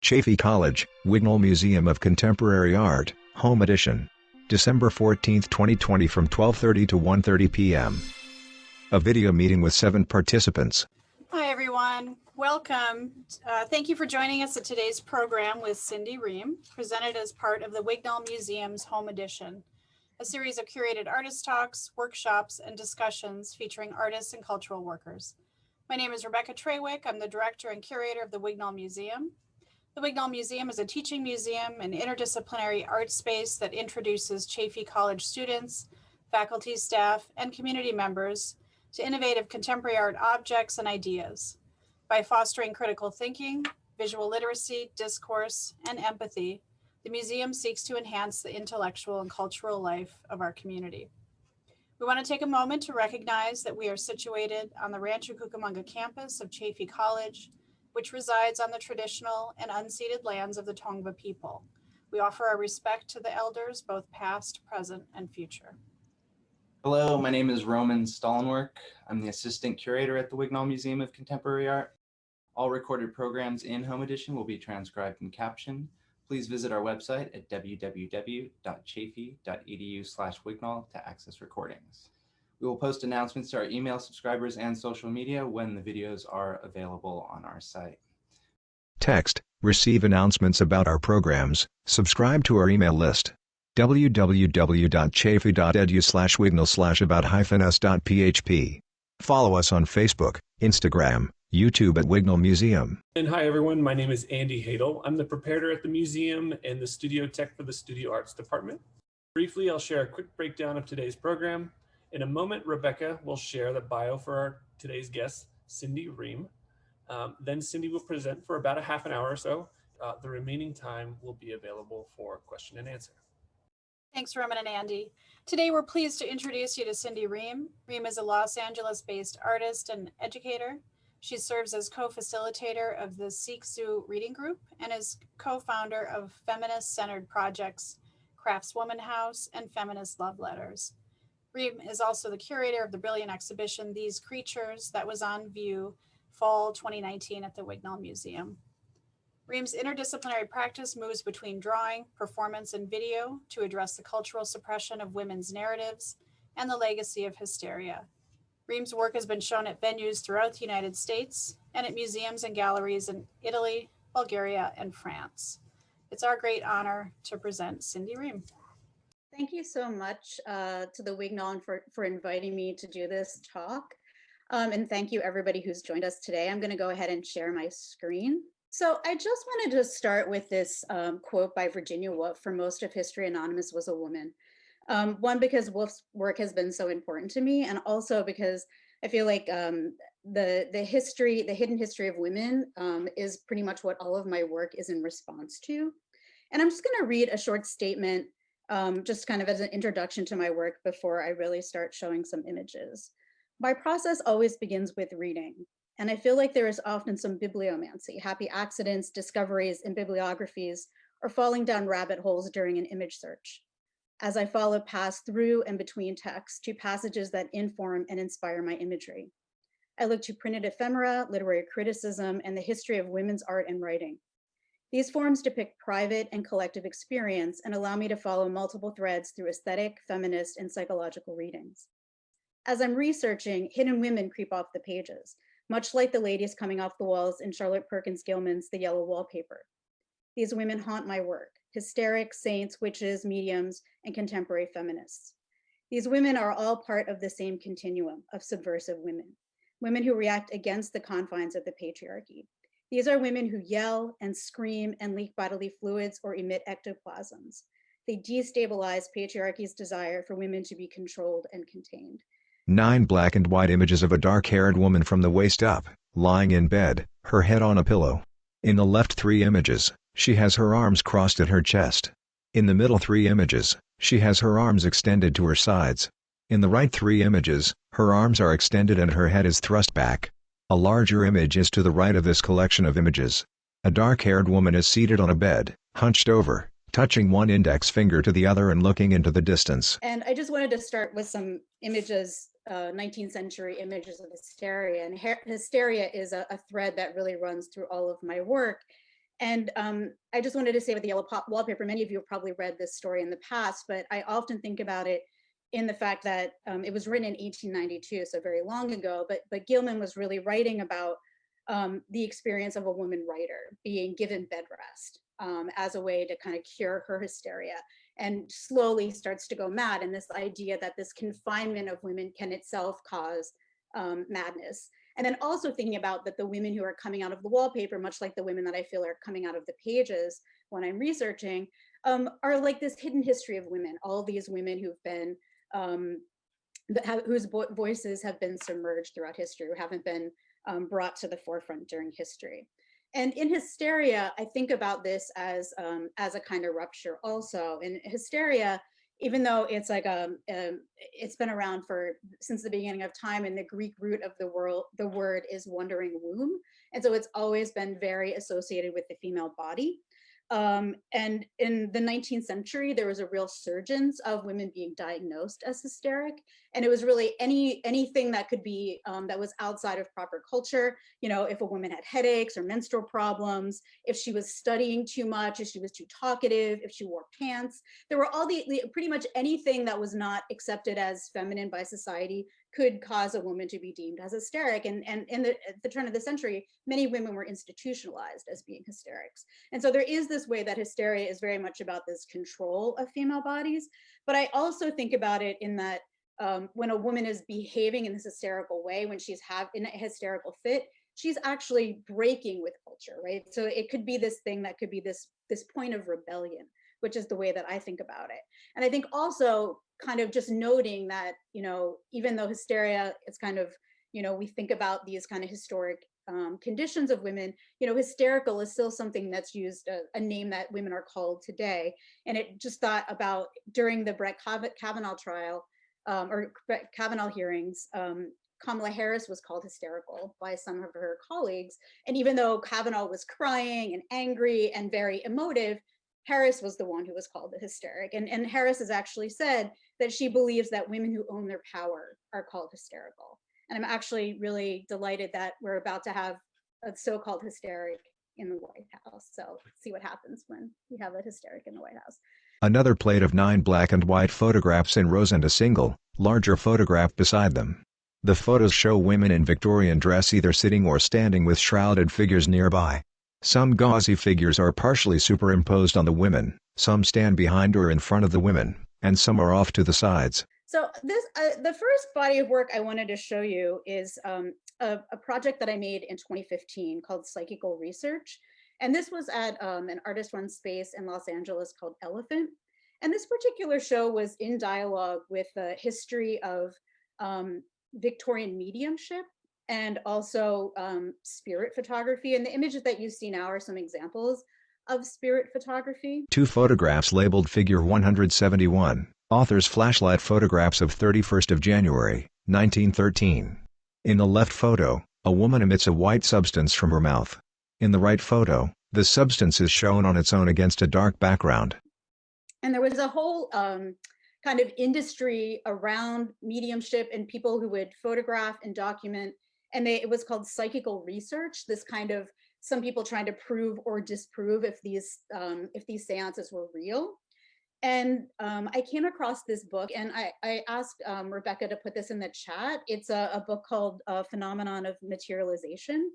Chaffey College, Wignall Museum of Contemporary Art, Home Edition. December 14, 2020 from 12:30 to 1:30 p.m. A video meeting with 7 participants. Hi everyone, welcome. Thank you for joining us at today's program with Cindy Rehm, presented as part of the Wignall Museum's Home Edition, a series of curated artist talks, workshops, and discussions featuring artists and cultural workers. My name is Rebecca Trawick. I'm the director and curator of the Wignall Museum. The Wignall Museum is a teaching museum and interdisciplinary art space that introduces Chaffey College students, faculty, staff, and community members to innovative contemporary art objects and ideas. By fostering critical thinking, visual literacy, discourse, and empathy, the museum seeks to enhance the intellectual and cultural life of our community. We want to take a moment to recognize that we are situated on the Rancho Cucamonga campus of Chaffey College, which resides on the traditional and unceded lands of the Tongva people. We offer our respect to the elders, both past, present, and future. Hello, my name is Roman Stallenwerk. I'm the assistant curator at the Wignall Museum of Contemporary Art. All recorded programs in Home Edition will be transcribed and captioned. Please visit our website at www.chaffey.edu/Wignall to access recordings. We will post announcements to our email subscribers and social media when the videos are available on our site. Text, receive announcements about our programs, subscribe to our email list. www.chaffey.edu/Wignall/about-us.php. Follow us on Facebook, Instagram, YouTube at Wignall Museum. And hi everyone, my name is Andy Hadel. I'm the preparator at the museum and the studio tech for the Studio Arts Department. Briefly, I'll share a quick breakdown of today's program. In a moment, Rebecca will share the bio for today's guest, Cindy Rehm. Then Cindy will present for about a half an hour or so. The remaining time will be available for question and answer. Thanks, Roman and Andy. Today, we're pleased to introduce you to Cindy Rehm. Rehm is a Los Angeles-based artist and educator. She serves as co-facilitator of the Siksu Reading Group and is co-founder of feminist-centered projects, Craftswoman House and Feminist Love Letters. Rehm is also the curator of the brilliant exhibition, These Creatures, that was on view fall 2019 at the Wignall Museum. Rehm's interdisciplinary practice moves between drawing, performance, and video to address the cultural suppression of women's narratives and the legacy of hysteria. Rehm's work has been shown at venues throughout the United States and at museums and galleries in Italy, Bulgaria, and France. It's our great honor to present Cindy Rehm. Thank you so much to the Wignall for inviting me to do this talk. And thank you everybody who's joined us today. I'm going to go ahead and share my screen. So I just wanted to start with this quote by Virginia Woolf: "For most of history, Anonymous was a woman." One, because Woolf's work has been so important to me, and also because I feel like the hidden history of women is pretty much what all of my work is in response to. And I'm just going to read a short statement just kind of as an introduction to my work before I really start showing some images. My process always begins with reading, and I feel like there is often some bibliomancy, happy accidents, discoveries, and bibliographies, or falling down rabbit holes during an image search. As I follow past through and between texts to passages that inform and inspire my imagery. I look to printed ephemera, literary criticism, and the history of women's art and writing. These forms depict private and collective experience and allow me to follow multiple threads through aesthetic, feminist, and psychological readings. As I'm researching, hidden women creep off the pages, much like the ladies coming off the walls in Charlotte Perkins Gilman's The Yellow Wallpaper. These women haunt my work: hysterics, saints, witches, mediums, and contemporary feminists. These women are all part of the same continuum of subversive women, women who react against the confines of the patriarchy. These are women who yell and scream and leak bodily fluids or emit ectoplasms. They destabilize patriarchy's desire for women to be controlled and contained. 9 black and white images of a dark-haired woman from the waist up, lying in bed, her head on a pillow. In the left 3 images, she has her arms crossed at her chest. In the middle 3 images, she has her arms extended to her sides. In the right 3 images, her arms are extended and her head is thrust back. A larger image is to the right of this collection of images. A dark-haired woman is seated on a bed, hunched over, touching one index finger to the other and looking into the distance. And I just wanted to start with some images, 19th century images of hysteria. And hysteria is a thread that really runs through all of my work. And I just wanted to say with the Yellow Wallpaper, many of you have probably read this story in the past, but I often think about it in the fact that it was written in 1892, so very long ago, but Gilman was really writing about the experience of a woman writer being given bed rest as a way to kind of cure her hysteria, and slowly starts to go mad. And this idea that this confinement of women can itself cause madness. And then also thinking about that the women who are coming out of the wallpaper, much like the women that I feel are coming out of the pages when I'm researching, are like this hidden history of women, all these women who've been, whose voices have been submerged throughout history, who haven't been brought to the forefront during history. And in Hysteria, I think about this as a kind of rupture also. In Hysteria, even though it's like it's been around since the beginning of time, and the Greek root of the word is wandering womb, and so it's always been very associated with the female body. And in the 19th century, there was a real surgence of women being diagnosed as hysteric. And it was really anything that could be, that was outside of proper culture. You know, if a woman had headaches or menstrual problems, if she was studying too much, if she was too talkative, if she wore pants, there were all pretty much anything that was not accepted as feminine by society could cause a woman to be deemed as hysteric. And at the turn of the century, many women were institutionalized as being hysterics. And so there is this way that hysteria is very much about this control of female bodies. But I also think about it in that when a woman is behaving in this hysterical way, when she's in a hysterical fit, she's actually breaking with culture, right? So it could be this thing that could be this point of rebellion, which is the way that I think about it. And I think also kind of just noting that, you know, even though hysteria is kind of, you know, we think about these kind of historic conditions of women, you know, hysterical is still something that's used, a name that women are called today. And it just thought about during the Brett Kavanaugh trial, or Kavanaugh hearings, Kamala Harris was called hysterical by some of her colleagues. And even though Kavanaugh was crying and angry and very emotive, Harris was the one who was called the hysteric. And Harris has actually said that she believes that women who own their power are called hysterical. And I'm actually really delighted that we're about to have a so-called hysteric in the White House. So see what happens when we have a hysteric in the White House. Another plate of 9 black and white photographs in rows and a single, larger photograph beside them. The photos show women in Victorian dress either sitting or standing with shrouded figures nearby. Some gauzy figures are partially superimposed on the women, some stand behind or in front of the women, and some are off to the sides. So this, the first body of work I wanted to show you is a project that I made in 2015 called Psychical Research. And this was at an artist-run space in Los Angeles called Elephant. And this particular show was in dialogue with the history of Victorian mediumship and also spirit photography. And the images that you see now are some examples of spirit photography. 2 photographs labeled Figure 171, author's flashlight photographs of 31st of January, 1913. In the left photo, a woman emits a white substance from her mouth. In the right photo, the substance is shown on its own against a dark background. And there was a whole kind of industry around mediumship and people who would photograph and document, and it was called Psychical Research, this kind of some people trying to prove or disprove if these seances were real. And I came across this book, and I asked Rebecca to put this in the chat. It's a book called Phenomenon of Materialization.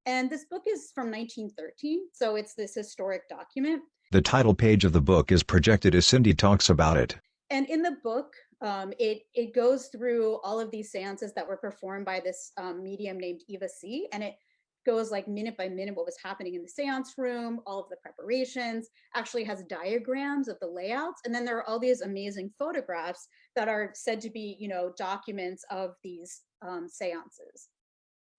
And this book is from 1913, so it's this historic document. The title page of the book is projected as Cindy talks about it. And in the book, it goes through all of these seances that were performed by this medium named Eva C. And it goes like minute by minute what was happening in the seance room, all of the preparations, actually has diagrams of the layouts. And then there are all these amazing photographs that are said to be, you know, documents of these seances.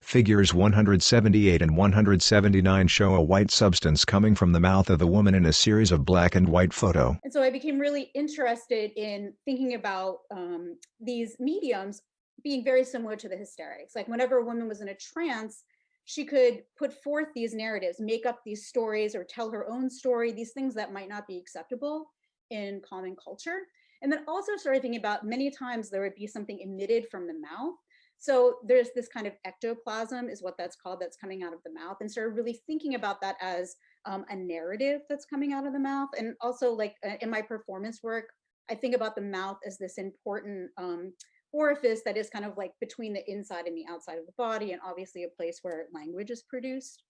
Figures 178 and 179 show a white substance coming from the mouth of the woman in a series of black and white photo. And so I became really interested in thinking about these mediums being very similar to the hysterics. Like whenever a woman was in a trance, she could put forth these narratives, make up these stories or tell her own story, these things that might not be acceptable in common culture. And then also started thinking about many times there would be something emitted from the mouth. So there's this kind of ectoplasm is what that's called, that's coming out of the mouth. And started really thinking about that as a narrative that's coming out of the mouth. And also like in my performance work, I think about the mouth as this important orifice that is kind of like between the inside and the outside of the body, and obviously a place where language is produced.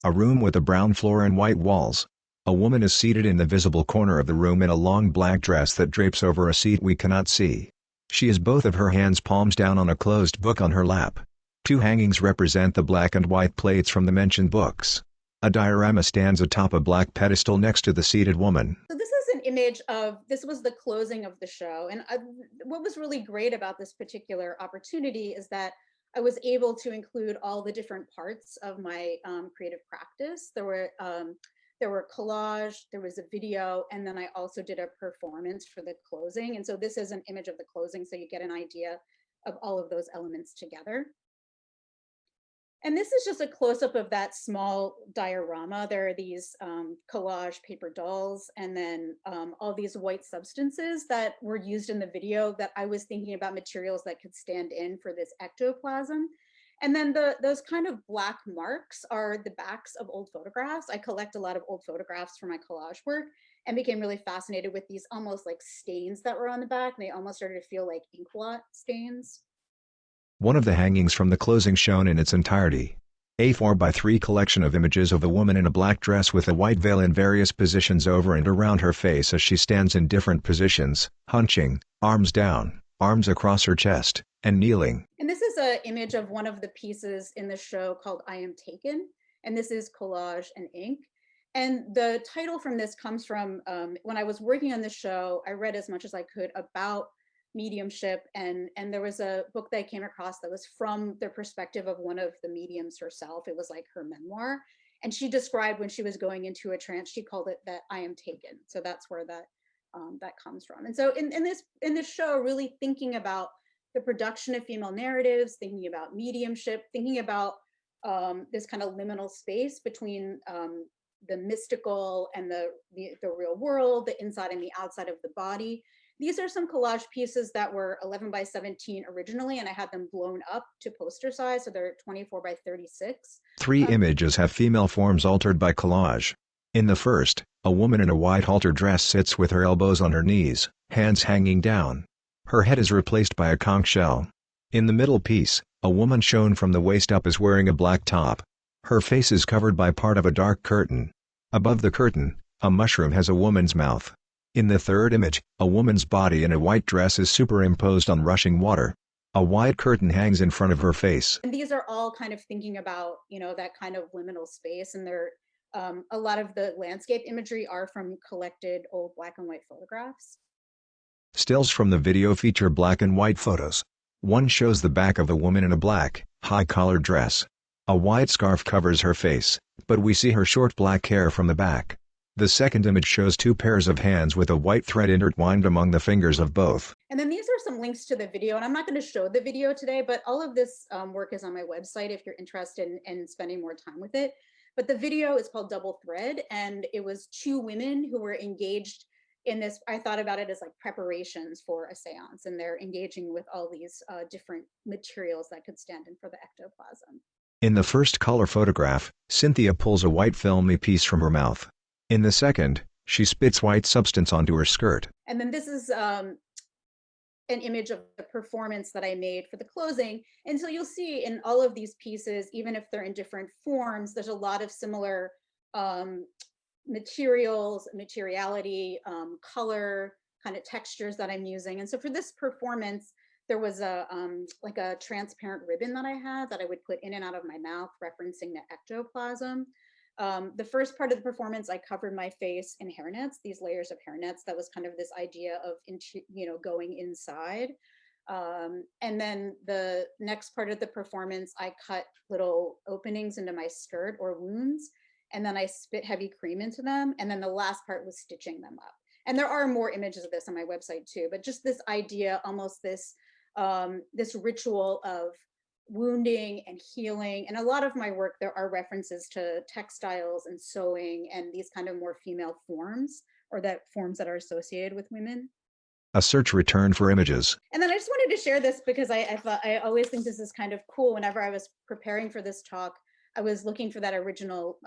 A room with a brown floor and white walls. A woman is seated in the visible corner of the room in a long black dress that drapes over a seat we cannot see. She has both of her hands palms down on a closed book on her lap. Two hangings represent the black and white plates from the mentioned books. A diorama stands atop a black pedestal next to the seated woman. So this is an image of, this was the closing of the show. And what was really great about this particular opportunity is that I was able to include all the different parts of my creative practice. There were collage, there was a video, and then I also did a performance for the closing. And so this is an image of the closing, so you get an idea of all of those elements together. And this is just a close-up of that small diorama. There are these collage paper dolls, and then all these white substances that were used in the video that I was thinking about materials that could stand in for this ectoplasm. And then those kind of black marks are the backs of old photographs. I collect a lot of old photographs for my collage work and became really fascinated with these almost like stains that were on the back. They almost started to feel like ink blot stains. One of the hangings from the closing shown in its entirety. A 4x3 collection of images of a woman in a black dress with a white veil in various positions over and around her face as she stands in different positions, hunching, arms down, arms across her chest, and kneeling. And this is an image of one of the pieces in the show called I Am Taken. And this is collage and ink. And the title from this comes from when I was working on the show, I read as much as I could about mediumship, and there was a book that I came across that was from the perspective of one of the mediums herself. It was like her memoir, and she described when she was going into a trance, she called it that I am taken. So that's where that comes from. And so in this show, really thinking about the production of female narratives, thinking about mediumship, thinking about this kind of liminal space between the mystical and the real world, the inside and the outside of the body. These are some collage pieces that were 11 by 17 originally, and I had them blown up to poster size, so they're 24 by 36. Three images have female forms altered by collage. In the first, a woman in a white halter dress sits with her elbows on her knees, hands hanging down. Her head is replaced by a conch shell. In the middle piece, a woman shown from the waist up is wearing a black top. Her face is covered by part of a dark curtain. Above the curtain, a mushroom has a woman's mouth. In the third image, a woman's body in a white dress is superimposed on rushing water. A wide curtain hangs in front of her face. And these are all kind of thinking about, that kind of liminal space. And they're a lot of the landscape imagery are from collected old black and white photographs. Stills from the video feature black and white photos. One shows the back of a woman in a black, high-collared dress. A white scarf covers her face, but we see her short black hair from the back. The second image shows two pairs of hands with a white thread intertwined among the fingers of both. And then these are some links to the video, and I'm not going to show the video today, but all of this work is on my website if you're interested in spending more time with it. But the video is called Double Thread, and it was two women who were engaged in this. I thought about it as like preparations for a seance, and they're engaging with all these different materials that could stand in for the ectoplasm. In the first color photograph, Cynthia pulls a white filmy piece from her mouth. In the second, she spits white substance onto her skirt. And then this is an image of the performance that I made for the closing. And so you'll see in all of these pieces, even if they're in different forms, there's a lot of similar materials, materiality, color, kind of textures that I'm using. And so for this performance, there was a like a transparent ribbon that I had that I would put in and out of my mouth, referencing the ectoplasm. The first part of the performance, I covered my face in hairnets, these layers of hairnets. That was kind of this idea of, going inside. And then the next part of the performance, I cut little openings into my skirt or wounds, and then I spit heavy cream into them. And then the last part was stitching them up. And there are more images of this on my website too, but just this idea, almost this ritual of wounding and healing. And a lot of my work, there are references to textiles and sewing and these kind of more female forms, or that forms that are associated with women. A search returned for images. And then I just wanted to share this because I thought I always think this is kind of cool. Whenever I was preparing for this talk, I was looking for that original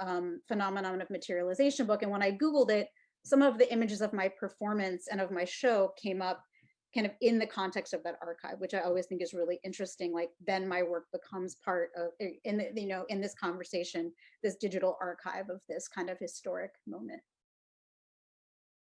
Phenomenon of Materialization book. And when I Googled it, some of the images of my performance and of my show came up kind of in the context of that archive, which I always think is really interesting. Like then my work becomes part of, in this conversation, this digital archive of this kind of historic moment.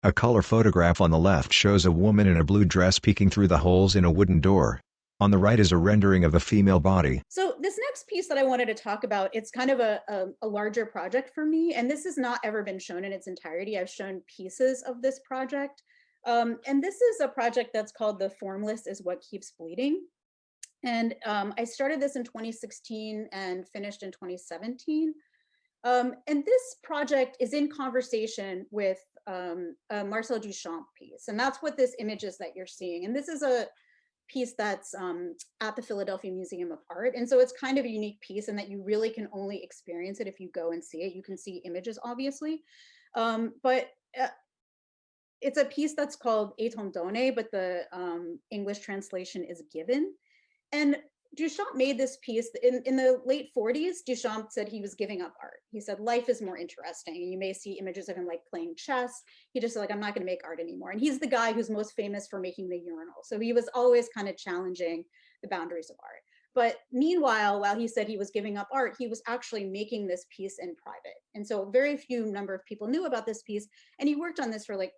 A color photograph on the left shows a woman in a blue dress peeking through the holes in a wooden door. On the right is a rendering of a female body. So this next piece that I wanted to talk about, it's kind of a larger project for me, and this has not ever been shown in its entirety. I've shown pieces of this project. And this is a project that's called The Formless is What Keeps Bleeding. And I started this in 2016 and finished in 2017. And this project is in conversation with a Marcel Duchamp piece. And that's what this image is that you're seeing. And this is a piece that's at the Philadelphia Museum of Art. And so it's kind of a unique piece in that you really can only experience it if you go and see it. You can see images, obviously. But it's a piece that's called Étant donné, but the English translation is given. And Duchamp made this piece in the late 40s. Duchamp said he was giving up art. He said life is more interesting. And you may see images of him like playing chess. He just said like, I'm not going to make art anymore. And he's the guy who's most famous for making the urinal. So he was always kind of challenging the boundaries of art. But meanwhile, while he said he was giving up art, he was actually making this piece in private. And so very few number of people knew about this piece. And he worked on this for like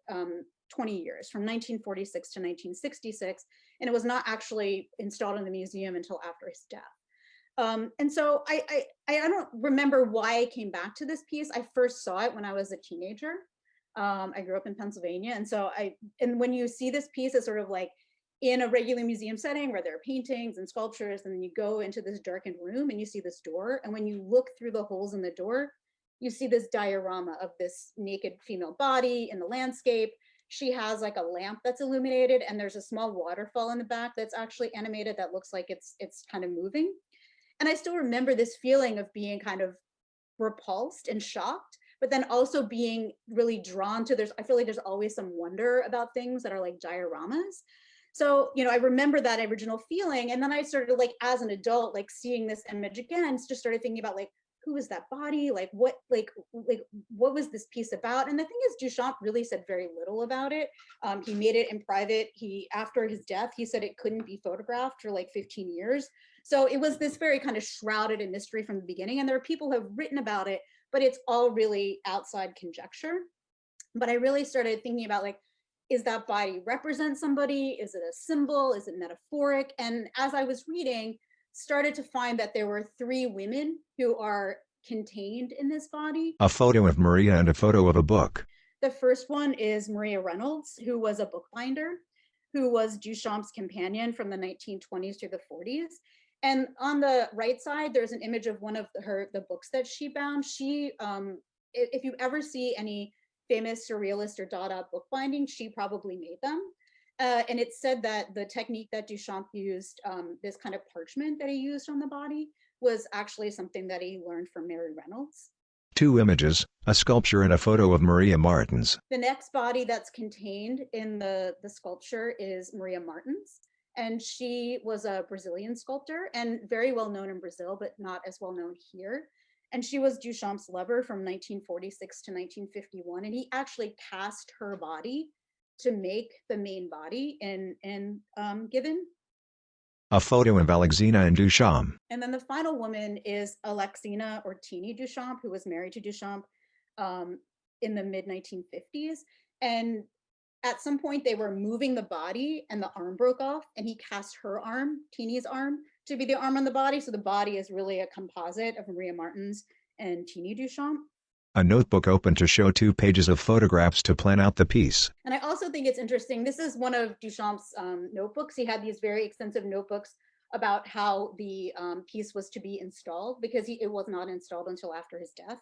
20 years, from 1946 to 1966. And it was not actually installed in the museum until after his death. And so I don't remember why I came back to this piece. I first saw it when I was a teenager. I grew up in Pennsylvania. And so when you see this piece, it's sort of like in a regular museum setting where there are paintings and sculptures, and then you go into this darkened room and you see this door. And when you look through the holes in the door, you see this diorama of this naked female body in the landscape. She has like a lamp that's illuminated, and there's a small waterfall in the back that's actually animated that looks like it's kind of moving. And I still remember this feeling of being kind of repulsed and shocked, but then also being really drawn to, I feel like there's always some wonder about things that are like dioramas. So, I remember that original feeling. And then I started like, as an adult, like seeing this image again, just started thinking about like, who is that body? Like what was this piece about? And the thing is, Duchamp really said very little about it. He made it in private. After his death, he said it couldn't be photographed for like 15 years. So it was this very kind of shrouded in mystery from the beginning. And there are people who have written about it, but it's all really outside conjecture. But I really started thinking about like, is that body represent somebody? Is it a symbol? Is it metaphoric? And as I was reading, started to find that there were 3 women who are contained in this body. A photo of Maria and a photo of a book. The first one is Maria Reynolds, who was a bookbinder, who was Duchamp's companion from the 1920s to the 40s. And on the right side, there's an image of one of the books that she bound. If you ever see any famous surrealist or Dada bookbinding, she probably made them. And it said that the technique that Duchamp used, this kind of parchment that he used on the body, was actually something that he learned from Mary Reynolds. 2 images, a sculpture and a photo of Maria Martens. The next body that's contained in the sculpture is Maria Martens. And she was a Brazilian sculptor and very well known in Brazil, but not as well known here. And she was Duchamp's lover from 1946 to 1951. And he actually cast her body to make the main body in Given. A photo of Alexina and Duchamp. And then the final woman is Alexina or Teeny Duchamp, who was married to Duchamp in the mid-1950s. And at some point they were moving the body and the arm broke off, and he cast her arm, Teeny's arm, to be the arm on the body. So the body is really a composite of Maria Martens and Teeny Duchamp. A notebook open to show 2 pages of photographs to plan out the piece. And I also think it's interesting, this is one of Duchamp's notebooks. He had these very extensive notebooks about how the piece was to be installed, because it was not installed until after his death.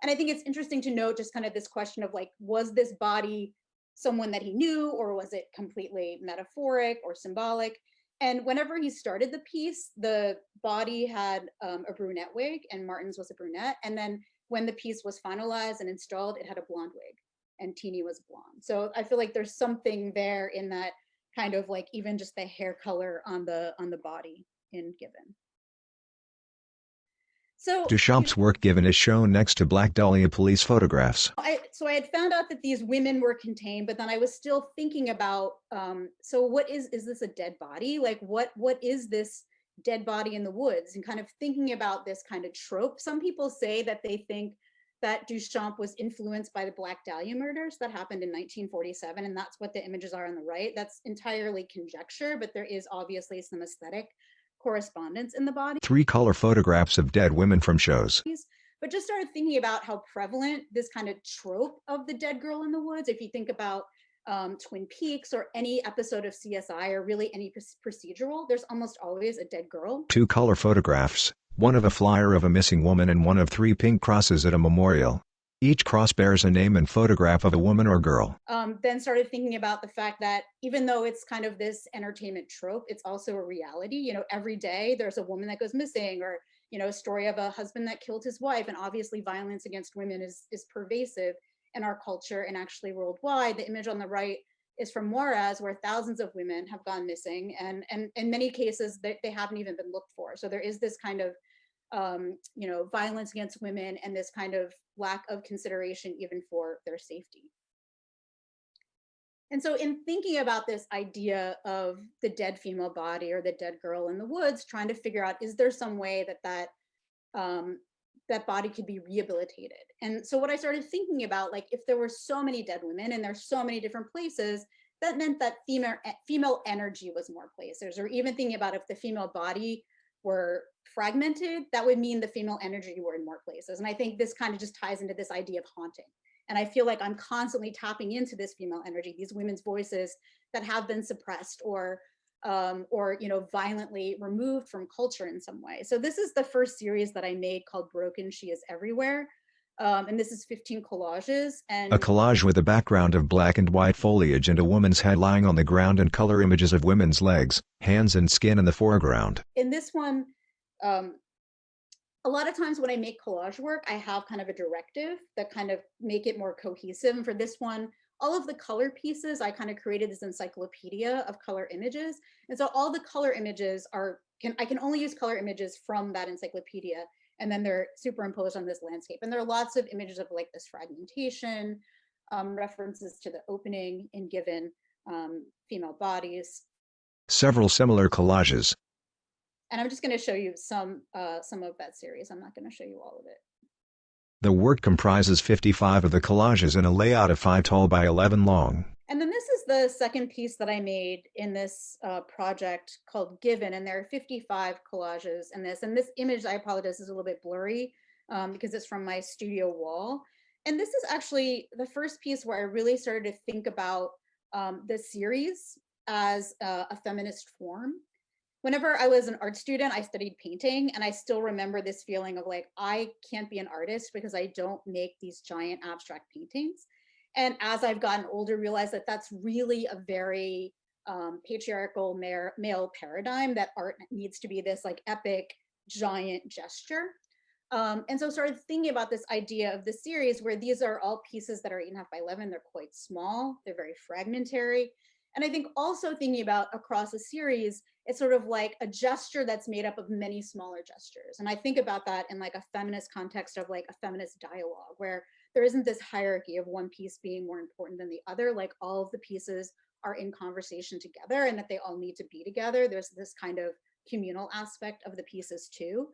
And I think it's interesting to note just kind of this question of like, was this body someone that he knew, or was it completely metaphoric or symbolic? And whenever he started the piece, the body had a brunette wig, and Martens was a brunette. And then when the piece was finalized and installed, it had a blonde wig. and Teeny was blonde. So I feel like there's something there in that kind of like even just the hair color on the body in Given. So Duchamp's work Given is shown next to Black Dahlia police photographs. So I had found out that these women were contained, but then I was still thinking about, so what is this a dead body? Like what is this dead body in the woods? And kind of thinking about this kind of trope. Some people say that they think that Duchamp was influenced by the Black Dahlia murders that happened in 1947, and that's what the images are on the right. That's entirely conjecture, but there is obviously some aesthetic correspondence in the body. 3 color photographs of dead women from shows. But just started thinking about how prevalent this kind of trope of the dead girl in the woods, if you think about Twin Peaks or any episode of CSI or really any procedural, there's almost always a dead girl. 2 color photographs, one of a flyer of a missing woman and one of 3 pink crosses at a memorial. Each cross bears a name and photograph of a woman or girl. Then started thinking about the fact that even though it's kind of this entertainment trope, it's also a reality. You know, every day there's a woman that goes missing, or, you know, a story of a husband that killed his wife. And obviously violence against women is pervasive in our culture and actually worldwide. The image on the right is from Juarez, where thousands of women have gone missing. And in many cases, they haven't even been looked for. So there is this kind of you know, violence against women and this kind of lack of consideration even for their safety. And so in thinking about this idea of the dead female body or the dead girl in the woods, trying to figure out, is there some way that that body could be rehabilitated? And so what I started thinking about, like, if there were so many dead women and there's so many different places, that meant that female energy was more places. Or even thinking about if the female body were fragmented, that would mean the female energy were in more places. And I think this kind of just ties into this idea of haunting. And I feel like I'm constantly tapping into this female energy, these women's voices that have been suppressed or you know, violently removed from culture in some way. So this is the first series that I made called Broken, She is Everywhere. And this is 15 collages. And a collage with a background of black and white foliage and a woman's head lying on the ground and color images of women's legs, hands and skin in the foreground. In this one, a lot of times when I make collage work, I have kind of a directive that kind of make it more cohesive. And for this one, all of the color pieces, I kind of created this encyclopedia of color images. And so all the color images I can only use color images from that encyclopedia. And then they're superimposed on this landscape. And there are lots of images of like this fragmentation, references to the opening in Given, female bodies. Several similar collages. And I'm just going to show you some of that series. I'm not going to show you all of it. The work comprises 55 of the collages in a layout of 5 tall by 11 long. And then this is the second piece that I made in this project called Given, and there are 55 collages in this. And this image, I apologize, is a little bit blurry because it's from my studio wall. And this is actually the first piece where I really started to think about the series as a feminist form. Whenever I was an art student, I studied painting, and I still remember this feeling of like, I can't be an artist because I don't make these giant abstract paintings. And as I've gotten older, realized that that's really a very patriarchal male paradigm, that art needs to be this like epic, giant gesture. And so started thinking about this idea of the series where these are all pieces that are 8.5 by 11. They're quite small. They're very fragmentary. And I think also thinking about across a series, it's sort of like a gesture that's made up of many smaller gestures. And I think about that in like a feminist context of like a feminist dialogue where there isn't this hierarchy of one piece being more important than the other. Like all of the pieces are in conversation together and that they all need to be together. There's this kind of communal aspect of the pieces too.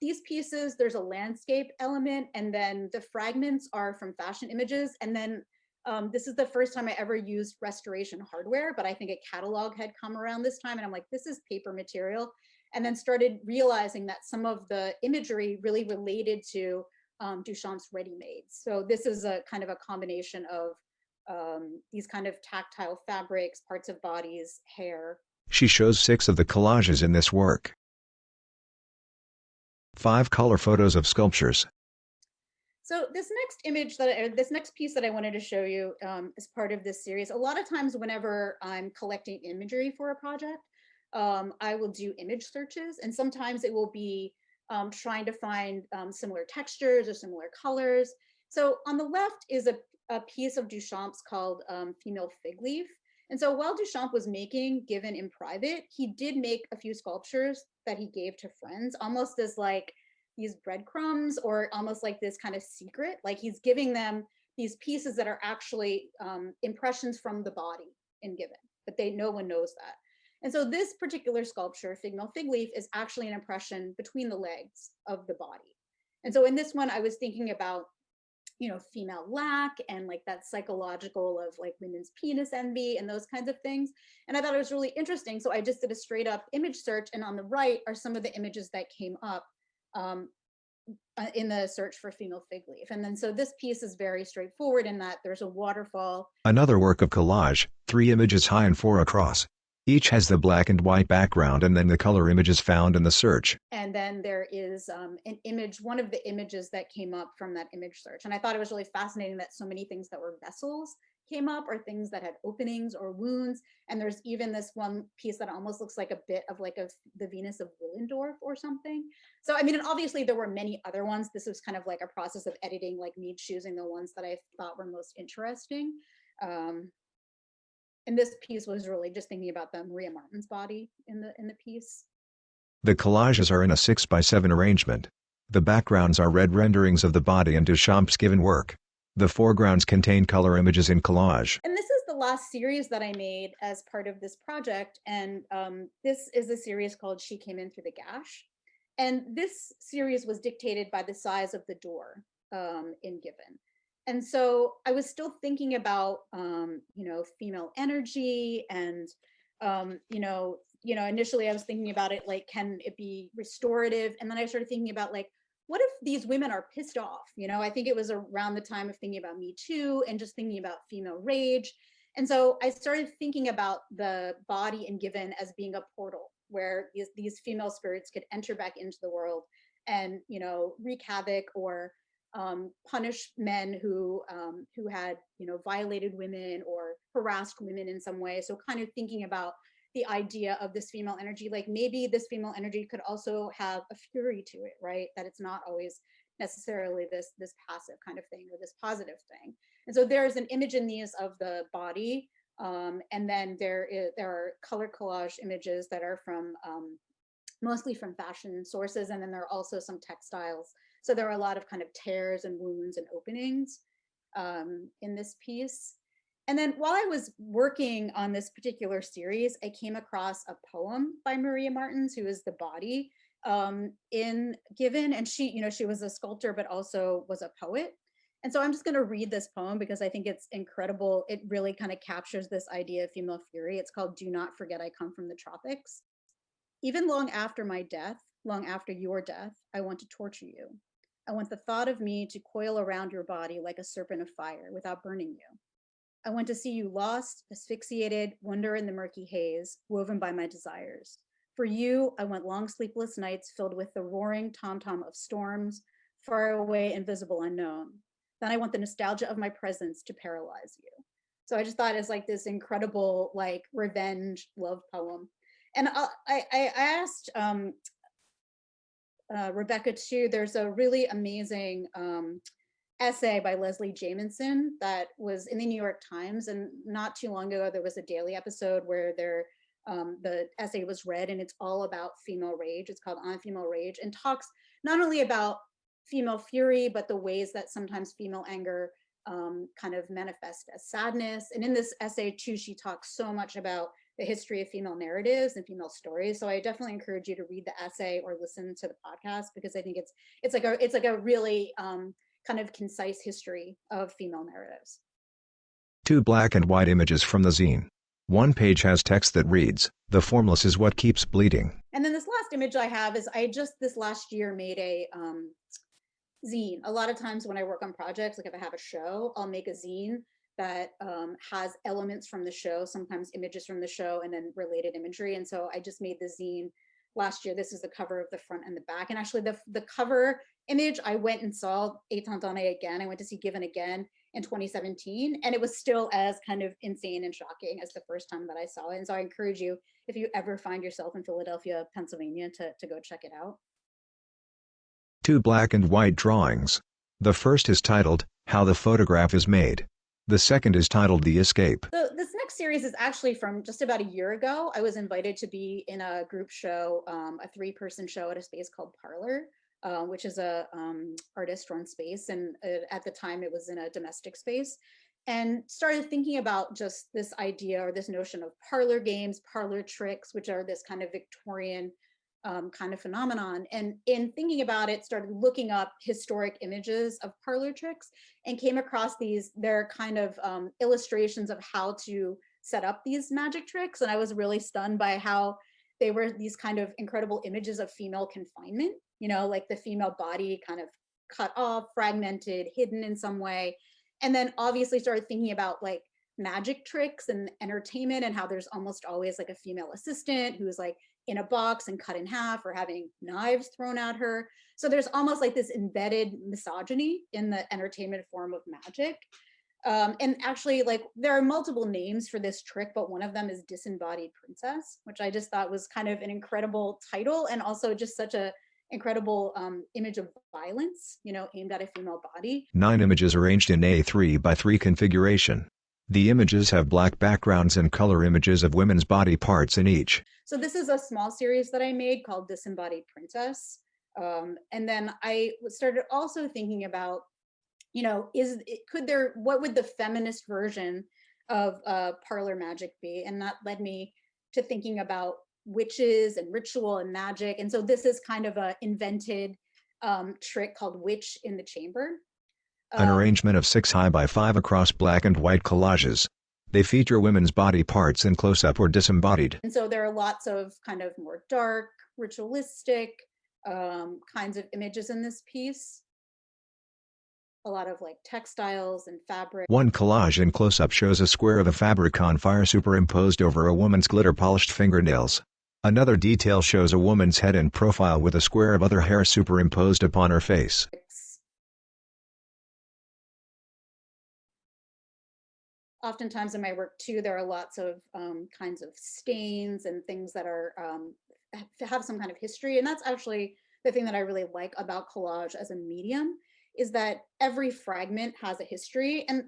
These pieces, there's a landscape element, and then the fragments are from fashion images. And then this is the first time I ever used restoration hardware, but I think a catalog had come around this time, and I'm like, this is paper material. And then started realizing that some of the imagery really related to Duchamp's ready-mades. So this is a kind of a combination of these kind of tactile fabrics, parts of bodies, hair. She shows 6 of the collages in this work. 5 color photos of sculptures. So this next image this next piece that I wanted to show you as part of this series, a lot of times whenever I'm collecting imagery for a project, I will do image searches, and sometimes it will be trying to find similar textures or similar colors. So on the left is a piece of Duchamp's called Female Fig Leaf. And so while Duchamp was making Given in private, he did make a few sculptures that he gave to friends, almost as like these breadcrumbs or almost like this kind of secret, like he's giving them these pieces that are actually impressions from the body in Given, but no one knows that. And so this particular sculpture, Female Fig Leaf, is actually an impression between the legs of the body. And so in this one, I was thinking about, you know, female lack and like that psychological of like women's penis envy and those kinds of things. And I thought it was really interesting. So I just did a straight up image search, and on the right are some of the images that came up in the search for Female Fig Leaf. And then so this piece is very straightforward in that there's a waterfall. Another work of collage, 3 images high and 4 across. Each has the black and white background and then the color images found in the search. And then there is an image, one of the images that came up from that image search. And I thought it was really fascinating that so many things that were vessels came up, or things that had openings or wounds. And there's even this one piece that almost looks like a bit of like the Venus of Willendorf or something. So, I mean, and obviously there were many other ones. This was kind of like a process of editing, like me choosing the ones that I thought were most interesting. And this piece was really just thinking about the Maria Martens body in the piece. The collages are in a 6x7 arrangement. The backgrounds are red renderings of the body and Duchamp's Given work. The foregrounds contain color images in collage. And this is the last series that I made as part of this project. And this is a series called She Came In Through the Gash. And this series was dictated by the size of the door in Given. And so I was still thinking about, you know, female energy and, you know, initially I was thinking about it like, can it be restorative? And then I started thinking about like, what if these women are pissed off? You know, I think it was around the time of thinking about Me Too and just thinking about female rage. And so I started thinking about the body in Given as being a portal where these female spirits could enter back into the world and, you know, wreak havoc or punish men who had, you know, violated women or harassed women in some way. So kind of thinking about the idea of this female energy, like maybe this female energy could also have a fury to it, right? That it's not always necessarily this passive kind of thing or this positive thing. And so there's an image in these of the body, and then there are color collage images that are from mostly from fashion sources, and then there are also some textiles. So there are a lot of kind of tears and wounds and openings in this piece. And then while I was working on this particular series, I came across a poem by Maria Martens, who is the body in Given. And she, you know, she was a sculptor, but also was a poet. And so I'm just going to read this poem because I think it's incredible. It really kind of captures this idea of female fury. It's called Do Not Forget I Come from the Tropics. Even long after my death, long after your death, I want to torture you. I want the thought of me to coil around your body like a serpent of fire without burning you. I want to see you lost, asphyxiated, wander in the murky haze, woven by my desires. For you, I want long sleepless nights filled with the roaring tom-tom of storms, far away, invisible, unknown. Then I want the nostalgia of my presence to paralyze you. So I just thought it's like this incredible, like revenge love poem. And I asked Rebecca too, there's a really amazing essay by Leslie Jaminson that was in the New York Times, and not too long ago there was a daily episode where the essay was read, and it's all about female rage. It's called On Female Rage, and talks not only about female fury, but the ways that sometimes female anger kind of manifests as sadness. And in this essay too, she talks so much about the history of female narratives and female stories. So I definitely encourage you to read the essay or listen to the podcast, because I think it's like a really kind of concise history of female narratives. 2 black and white images from the zine. One page has text that reads, "The formless is what keeps bleeding." And then this last image I have is I just this last year made a zine. A lot of times when I work on projects, like if I have a show, I'll make a zine that has elements from the show, sometimes images from the show, and then related imagery. And so I just made the zine last year. This is the cover of the front and the back. And actually the cover image, I went and saw Étant Donné again. I went to see Given again in 2017, and it was still as kind of insane and shocking as the first time that I saw it. And so I encourage you, if you ever find yourself in Philadelphia, Pennsylvania, to go check it out. 2 black and white drawings. The first is titled, How the photograph is made. The second is titled The Escape. So this next series is actually from just about a year ago. I was invited to be in a group show, a 3-person show at a space called Parlor, which is a artist-run space. And at the time it was in a domestic space, and started thinking about just this idea or this notion of parlor games, parlor tricks, which are this kind of Victorian kind of phenomenon. And in thinking about it, started looking up historic images of parlor tricks and came across their kind of illustrations of how to set up these magic tricks. And I was really stunned by how they were these kind of incredible images of female confinement, like the female body kind of cut off, fragmented, hidden in some way. And then obviously started thinking about like magic tricks and entertainment, and how there's almost always like a female assistant who's like in a box and cut in half, or having knives thrown at her. So there's almost like this embedded misogyny in the entertainment form of magic. And actually, like, there are multiple names for this trick, but one of them is Disembodied Princess, which I just thought was kind of an incredible title, and also just such a incredible image of violence, aimed at a female body. 9 images arranged in a 3x3 configuration. The images have black backgrounds and color images of women's body parts in each. So this is a small series that I made called Disembodied Princess. And then I started also thinking about, what would the feminist version of parlor magic be? And that led me to thinking about witches and ritual and magic. And so this is kind of a invented trick called Witch in the Chamber. An arrangement of 6 high by 5 across black and white collages. They feature women's body parts in close-up or disembodied. And so there are lots of kind of more dark, ritualistic kinds of images in this piece. A lot of like textiles and fabric. One collage in close-up shows a square of a fabric on fire superimposed over a woman's glitter-polished fingernails. Another detail shows a woman's head in profile with a square of other hair superimposed upon her face. Oftentimes in my work too, there are lots of kinds of stains and things that are have some kind of history. And that's actually the thing that I really like about collage as a medium, is that every fragment has a history. And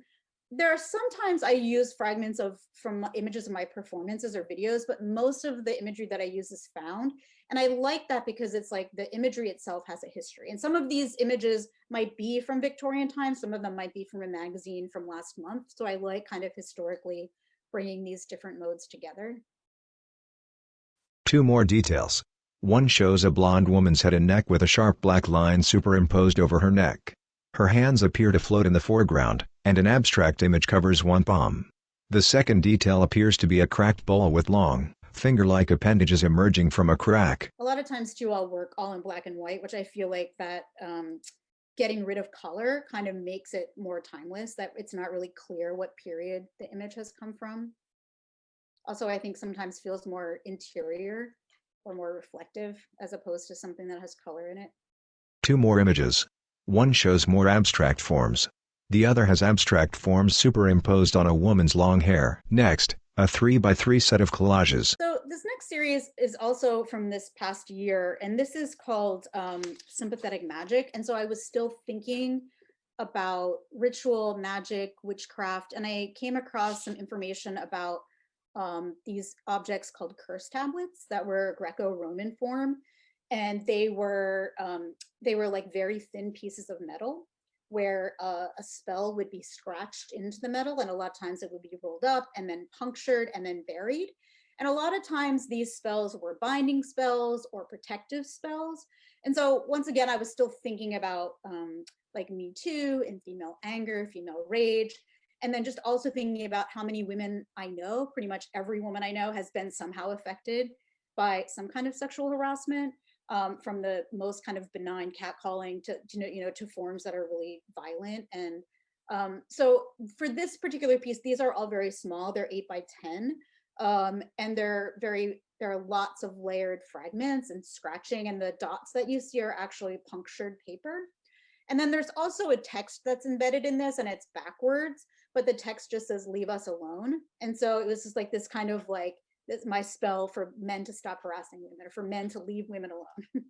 there are sometimes I use fragments from images of my performances or videos, but most of the imagery that I use is found. And I like that because it's like the imagery itself has a history. And some of these images might be from Victorian times, some of them might be from a magazine from last month. So I like kind of historically bringing these different modes together. 2 more details. One shows a blonde woman's head and neck with a sharp black line superimposed over her neck. Her hands appear to float in the foreground, and an abstract image covers one palm. The second detail appears to be a cracked bowl with long, finger-like appendages emerging from a crack. A lot of times too, I'll work all in black and white, which I feel like that getting rid of color kind of makes it more timeless, that it's not really clear what period the image has come from. Also, I think sometimes feels more interior or more reflective as opposed to something that has color in it. 2 more images. One shows more abstract forms. The other has abstract forms superimposed on a woman's long hair. Next, a 3x3 set of collages. So this next series is also from this past year, and this is called Sympathetic Magic. And so I was still thinking about ritual, magic, witchcraft, and I came across some information about these objects called curse tablets that were Greco-Roman form. And they were like very thin pieces of metal where a spell would be scratched into the metal, and a lot of times it would be rolled up and then punctured and then buried. And a lot of times these spells were binding spells or protective spells. And so once again, I was still thinking about like Me Too and female anger, female rage, and then just also thinking about how many women I know, pretty much every woman I know has been somehow affected by some kind of sexual harassment. From the most kind of benign catcalling to forms that are really violent. And so for this particular piece, these are all very small. They're 8x10, and there are lots of layered fragments and scratching, and the dots that you see are actually punctured paper. And then there's also a text that's embedded in this, and it's backwards, but the text just says "Leave us alone." And so it was just like this kind of like, that's my spell for men to stop harassing women, or for men to leave women alone.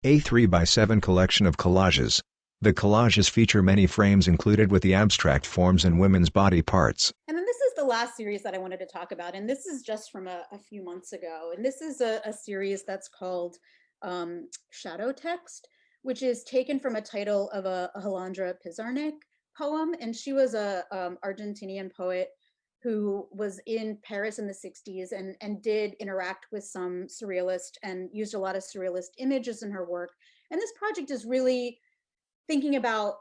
A 3x7 collection of collages. The collages feature many frames included with the abstract forms and women's body parts. And then this is the last series that I wanted to talk about. And this is just from a few months ago. And this is a series that's called Shadow Text, which is taken from a title of a Halandra Pizarnik poem. And she was a Argentinian poet who was in Paris in the 60s and did interact with some surrealist and used a lot of surrealist images in her work. And this project is really thinking about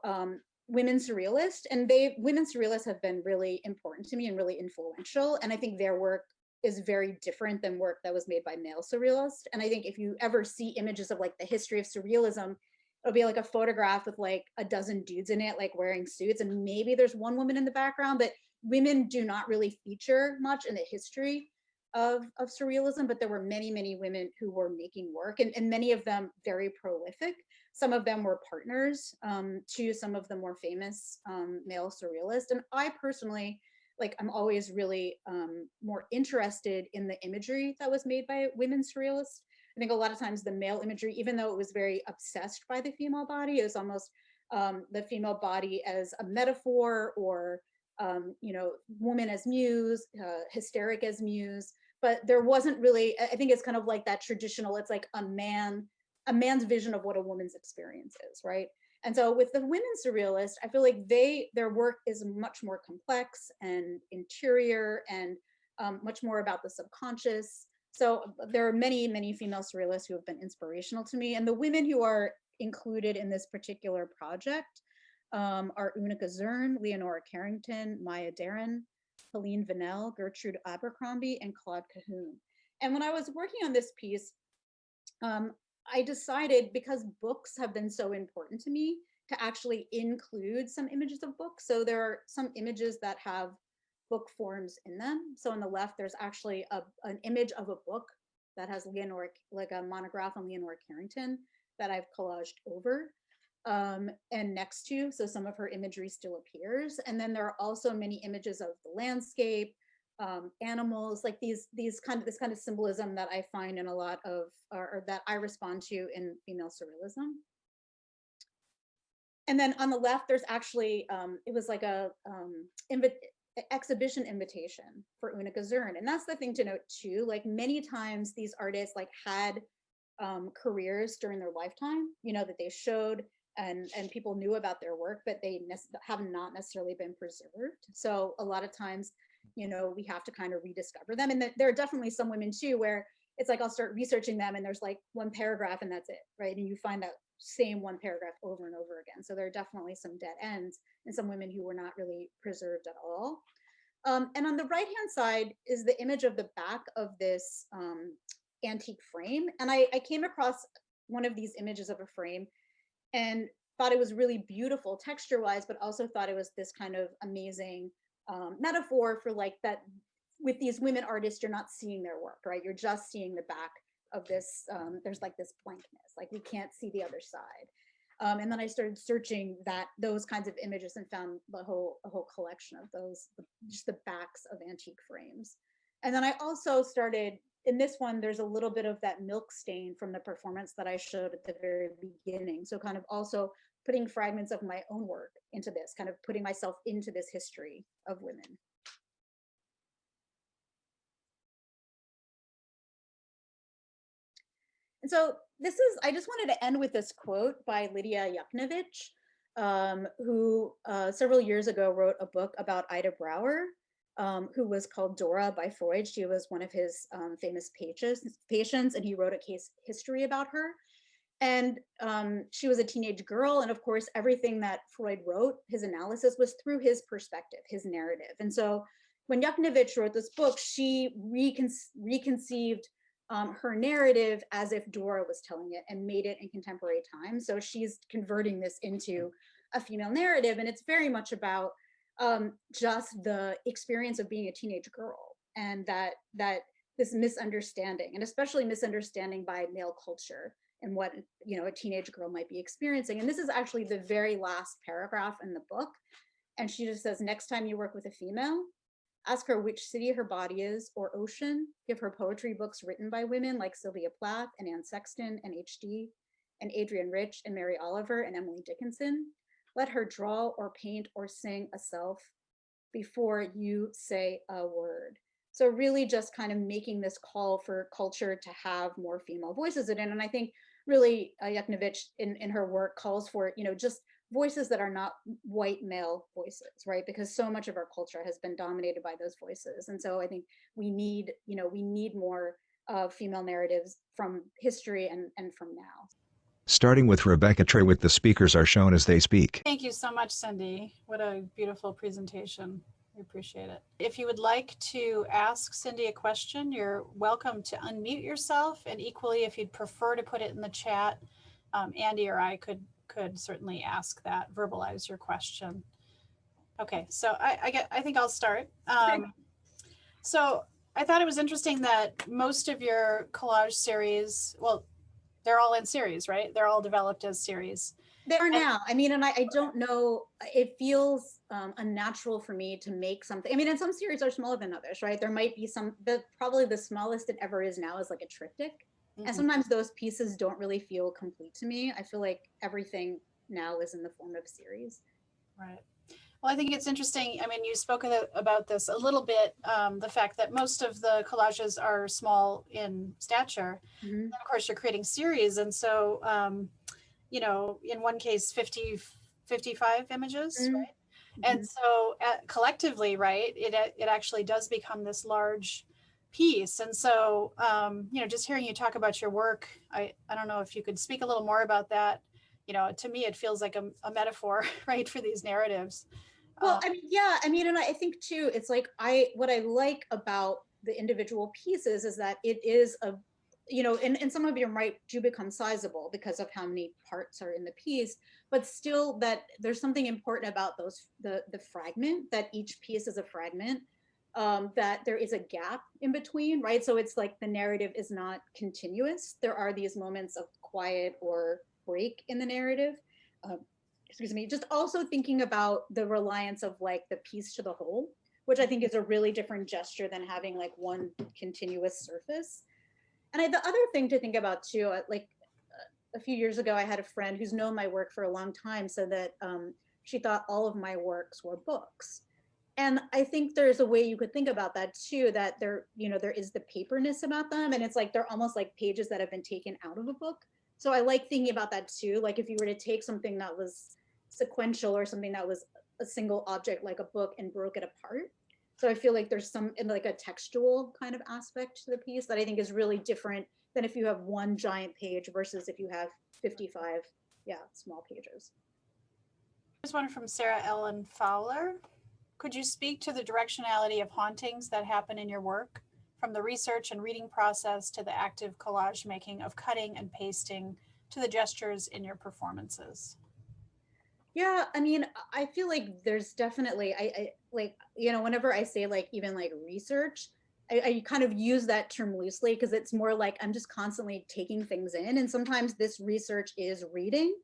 women surrealists, and women surrealists have been really important to me and really influential. And I think their work is very different than work that was made by male surrealists. And I think if you ever see images of like the history of surrealism, it'll be like a photograph with like a dozen dudes in it, like wearing suits, and maybe there's one woman in the background, but women do not really feature much in the history of surrealism. But there were many, many women who were making work, and many of them very prolific. Some of them were partners to some of the more famous male surrealists. And I personally, like, I'm always really more interested in the imagery that was made by women surrealists. I think a lot of times the male imagery, even though it was very obsessed by the female body, is almost the female body as a metaphor, or you know, woman as muse, hysteric as muse. But there wasn't really, I think it's kind of like that traditional, it's like a man's vision of what a woman's experience is, right? And so with the women surrealists, I feel like their work is much more complex and interior, and much more about the subconscious. So there are many, many female surrealists who have been inspirational to me. And the women who are included in this particular project are Unica Zern, Leonora Carrington, Maya Deren, Helene Vignall, Gertrude Abercrombie, and Claude Cahoon. And when I was working on this piece, I decided, because books have been so important to me, to actually include some images of books. So there are some images that have book forms in them. So on the left, there's actually an image of a book that has Leonora, like a monograph on Leonora Carrington that I've collaged over. And next to, so some of her imagery still appears. And then there are also many images of the landscape, animals, like this kind of symbolism that I find in a lot of, or that I respond to in female surrealism. And then on the left, there's actually, it was like a exhibition invitation for Unica Zern. And that's the thing to note too, like many times these artists like had careers during their lifetime, you know, that they showed, and people knew about their work, but they have not necessarily been preserved. So a lot of times, you know, we have to kind of rediscover them. And there are definitely some women too, where it's like, I'll start researching them and there's like one paragraph and that's it, right? And you find that same one paragraph over and over again. So there are definitely some dead ends and some women who were not really preserved at all. And on the right-hand side is the image of the back of this antique frame. And I came across one of these images of a frame and thought it was really beautiful texture-wise, but also thought it was this kind of amazing metaphor for like that with these women artists, you're not seeing their work, right? You're just seeing the back of this, there's like this blankness, like we can't see the other side. And then I started searching those kinds of images and found a whole collection of those, just the backs of antique frames. And then I also started, in this one, there's a little bit of that milk stain from the performance that I showed at the very beginning. So kind of also putting fragments of my own work into this, kind of putting myself into this history of women. And so I just wanted to end with this quote by Lydia Yuknevich, who several years ago wrote a book about Ida Brauer, who was called Dora by Freud. She was one of his famous patients, and he wrote a case history about her. And she was a teenage girl. And of course, everything that Freud wrote, his analysis was through his perspective, his narrative. And so when Yuknevich wrote this book, she reconceived her narrative as if Dora was telling it and made it in contemporary time. So she's converting this into a female narrative. And it's very much about just the experience of being a teenage girl, and that this misunderstanding, and especially misunderstanding by male culture and what, you know, a teenage girl might be experiencing. And this is actually the very last paragraph in the book. And she just says, next time you work with a female, ask her which city her body is or ocean. Give her poetry books written by women like Sylvia Plath and Anne Sexton and H.D. and Adrienne Rich and Mary Oliver and Emily Dickinson. Let her draw or paint or sing a self before you say a word. So really just kind of making this call for culture to have more female voices in it. And I think really Yuknavitch in her work calls for, just voices that are not white male voices, right? Because so much of our culture has been dominated by those voices. And so I think we need more female narratives from history and from now. Starting with Rebecca Trewitt, the speakers are shown as they speak. Thank you so much, Cindy. What a beautiful presentation. We appreciate it. If you would like to ask Cindy a question, you're welcome to unmute yourself. And equally, if you'd prefer to put it in the chat, Andy or I could certainly ask that, verbalize your question. Okay, so I think I'll start. So I thought it was interesting that most of your collage series, well, they're all in series, right? They're all developed as series. They are now. I mean, and I don't know, it feels unnatural for me to make something. I mean, and some series are smaller than others, right? There might be some, probably the smallest it ever is now is like a triptych. And sometimes those pieces don't really feel complete to me. I feel like everything now is in the form of series. Right. Well, I think it's interesting. I mean, you spoke about this a little bit, the fact that most of the collages are small in stature. And of course, you're creating series. And so, in one case, 55 images, right? And so collectively, right, it actually does become this large piece. And so, just hearing you talk about your work, I don't know if you could speak a little more about that. To me, it feels like a metaphor, right, for these narratives. Well, I mean, yeah, I mean, and I think too, it's like what I like about the individual pieces is that it is and some of your might do become sizable because of how many parts are in the piece, but still that there's something important about the fragment, that each piece is a fragment, that there is a gap in between, right? So it's like the narrative is not continuous. There are these moments of quiet or break in the narrative. Excuse me, just also thinking about the reliance of like the piece to the whole, which I think is a really different gesture than having like one continuous surface. And the other thing to think about too, like a few years ago, I had a friend who's known my work for a long time, said that she thought all of my works were books. And I think there's a way you could think about that too, that there is the paperness about them. And it's like, they're almost like pages that have been taken out of a book. So I like thinking about that too. Like if you were to take something that was sequential or something that was a single object like a book and broke it apart. So I feel like there's some like a textual kind of aspect to the piece that I think is really different than if you have one giant page versus if you have 55, small pages. Here's one from Sarah Ellen Fowler. Could you speak to the directionality of hauntings that happen in your work, from the research and reading process to the active collage making of cutting and pasting to the gestures in your performances? Yeah, I mean, I feel like there's definitely, I like, whenever I say like even like research, I kind of use that term loosely because it's more like I'm just constantly taking things in. And sometimes this research is reading.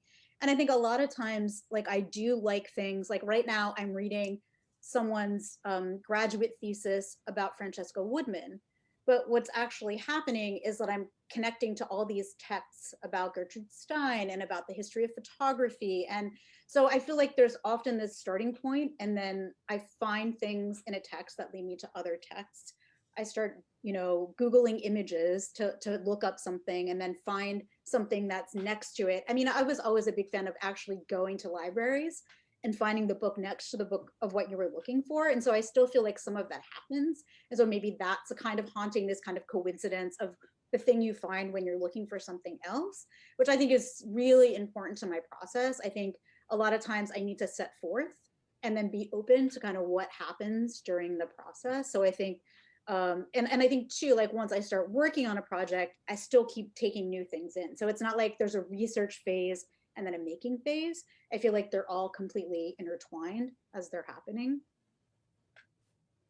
And I think a lot of times, like I do like things like right now I'm reading someone's graduate thesis about Francesca Woodman. But what's actually happening is that I'm connecting to all these texts about Gertrude Stein and about the history of photography. And so I feel like there's often this starting point, and then I find things in a text that lead me to other texts. I start, Googling images to look up something and then find something that's next to it. I mean, I was always a big fan of actually going to libraries and finding the book next to the book of what you were looking for. And so I still feel like some of that happens. And so maybe that's a kind of haunting, this kind of coincidence of the thing you find when you're looking for something else, which I think is really important to my process. I think a lot of times I need to set forth and then be open to kind of what happens during the process. So I think, and I think too, like once I start working on a project, I still keep taking new things in. So it's not like there's a research phase and then a making phase. I feel like they're all completely intertwined as they're happening.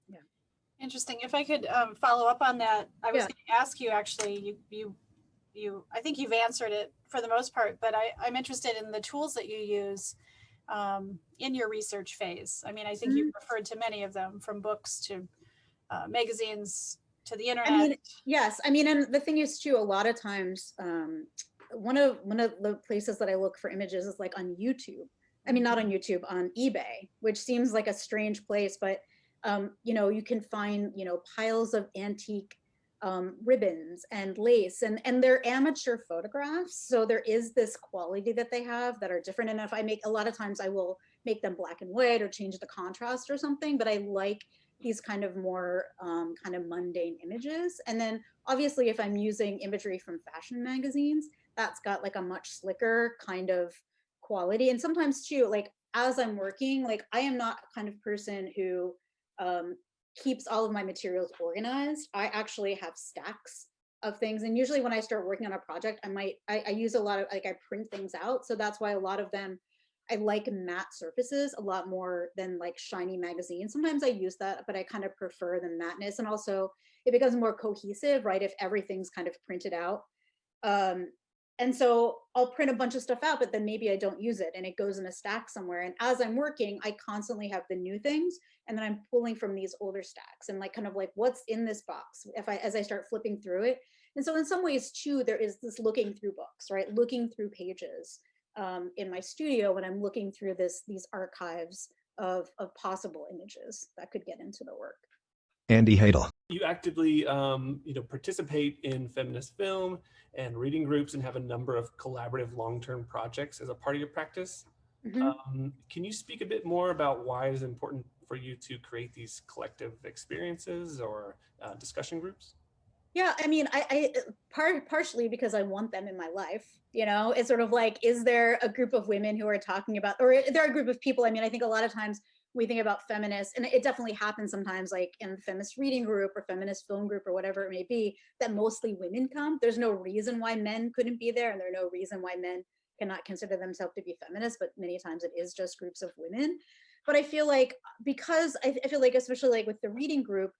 Yeah. Interesting. If I could follow up on that, I was going to ask you actually, I think you've answered it for the most part, but I'm interested in the tools that you use in your research phase. I mean, I think you've referred to many of them, from books to magazines to the internet. I mean, yes. I mean, and the thing is too, a lot of times, one of the places that I look for images is like on YouTube. I mean, not on YouTube, on eBay, which seems like a strange place, but you can find, piles of antique ribbons and lace, and they're amateur photographs. So there is this quality that they have that are different. And if I make, a lot of times I will make them black and white or change the contrast or something, but I like these kind of more kind of mundane images. And then obviously if I'm using imagery from fashion magazines, that's got like a much slicker kind of quality. And sometimes too, like as I'm working, like I am not a kind of person who keeps all of my materials organized. I actually have stacks of things. And usually when I start working on a project, I use a lot of, like I print things out. So that's why a lot of them, I like matte surfaces a lot more than like shiny magazines. Sometimes I use that, but I kind of prefer the matteness. And also it becomes more cohesive, right? If everything's kind of printed out. And so I'll print a bunch of stuff out, but then maybe I don't use it and it goes in a stack somewhere. And as I'm working, I constantly have the new things, and then I'm pulling from these older stacks and like kind of like what's in this box as I start flipping through it. And so in some ways too, there is this looking through books, right? Looking through pages in my studio when I'm looking through these archives of possible images that could get into the work. Andy Hadel. You actively, participate in feminist film and reading groups and have a number of collaborative long-term projects as a part of your practice. Mm-hmm. Can you speak a bit more about why it is important for you to create these collective experiences or discussion groups? Yeah, I mean, I partially because I want them in my life. It's sort of like, is there a group of women who are talking about, or there are a group of people? I mean, I think a lot of times we think about feminists, and it definitely happens sometimes, like in the feminist reading group or feminist film group or whatever it may be, that mostly women come. There's no reason why men couldn't be there, and there's no reason why men cannot consider themselves to be feminists, but many times it is just groups of women. But I feel like, because I feel like, especially like with the reading group,